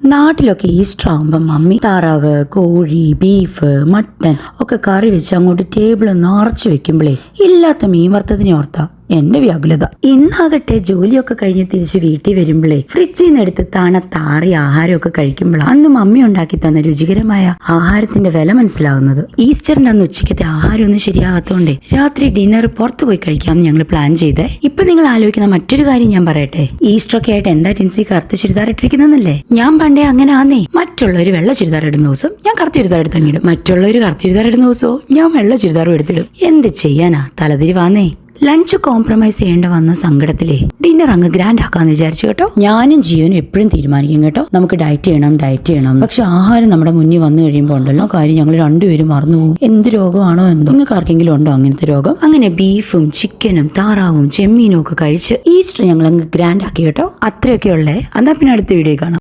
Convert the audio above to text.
നാട്ടിലൊക്കെ ഈസ്റ്റർ ആകുമ്പോൾ മമ്മി താറാവ്, കോഴി, ബീഫ്, മട്ടൻ ഒക്കെ കറി വെച്ച് അങ്ങോട്ട് ടേബിൾ നിറച്ചു വെക്കുമ്പോഴേ ഇല്ലാത്ത മീൻ വറുത്തതിനെ ഓർത്താ എന്റെ വ്യാകുലത. ഇന്നാകട്ടെ ജോലിയൊക്കെ കഴിഞ്ഞ് തിരിച്ച് വീട്ടിൽ വരുമ്പോഴേ ഫ്രിഡ്ജിൽ നിന്ന് എടുത്ത് തണുത്താറിയ ആഹാരമൊക്കെ കഴിക്കുമ്പോൾ അന്ന് മമ്മി ഉണ്ടാക്കി തന്ന രുചികരമായ ആഹാരത്തിന്റെ വില മനസ്സിലാവുന്നത്. ഈസ്റ്ററിന്റെ അന്ന് ഉച്ചയ്ക്കത്തെ ആഹാരമൊന്നും ശരിയാകാത്തോണ്ടേ രാത്രി ഡിന്നർ പുറത്തു പോയി കഴിക്കാമെന്ന് ഞങ്ങൾ പ്ലാൻ ചെയ്തേ. ഇപ്പൊ നിങ്ങൾ ആലോചിക്കുന്ന മറ്റൊരു കാര്യം ഞാൻ പറയട്ടെ. ഈസ്റ്റർ ഒക്കെ ആയിട്ട് എന്താ ടിൻസി കറുത്ത ചുരിദാർ ഇട്ടിരിക്കുന്നല്ലേ? ഞാൻ പണ്ടേ അങ്ങനെ ആന്നേ. മറ്റുള്ളവര് വെള്ള ചുരിദാർ ഇടുന്ന ദിവസം ഞാൻ കറുത്ത ചുരിദാർ എടുത്തങ്ങിടും, മറ്റുള്ളവര് കറുത്ത ചുരിദാർ ഇടുന്ന ദിവസവും ഞാൻ വെള്ള ചുരിദാറും എടുത്തിടും. എന്ത് ചെയ്യാനാ, തലതിരിവാന്നേ. ലഞ്ച് കോംപ്രമൈസ് ചെയ്യേണ്ട വന്ന സങ്കടത്തിലേ ഡിന്നർ അങ്ങ് ഗ്രാൻഡ് ആക്കാന്ന് വിചാരിച്ചു കേട്ടോ. ഞാനും ജീവനും എപ്പോഴും തീരുമാനിക്കും കേട്ടോ, നമുക്ക് ഡയറ്റ് ചെയ്യണം. പക്ഷെ ആഹാരം നമ്മുടെ മുന്നിൽ വന്നു കഴിയുമ്പോൾ ഉണ്ടല്ലോ കാര്യം ഞങ്ങൾ രണ്ടുപേരും മറന്നുപോകും. എന്ത് രോഗമാണോ എന്തോ. നിങ്ങൾക്ക് ആർക്കെങ്കിലും ഉണ്ടോ അങ്ങനത്തെ രോഗം? അങ്ങനെ ബീഫും ചിക്കനും താറാവും ചെമ്മീനും ഒക്കെ കഴിച്ച് ഈസ്റ്റർ ഞങ്ങൾ അങ്ങ് ഗ്രാൻഡ് ആക്കി കേട്ടോ. അത്രയൊക്കെ ഉള്ളേ. എന്നാ പിന്നെ അടുത്ത വീഡിയോ കാണാം.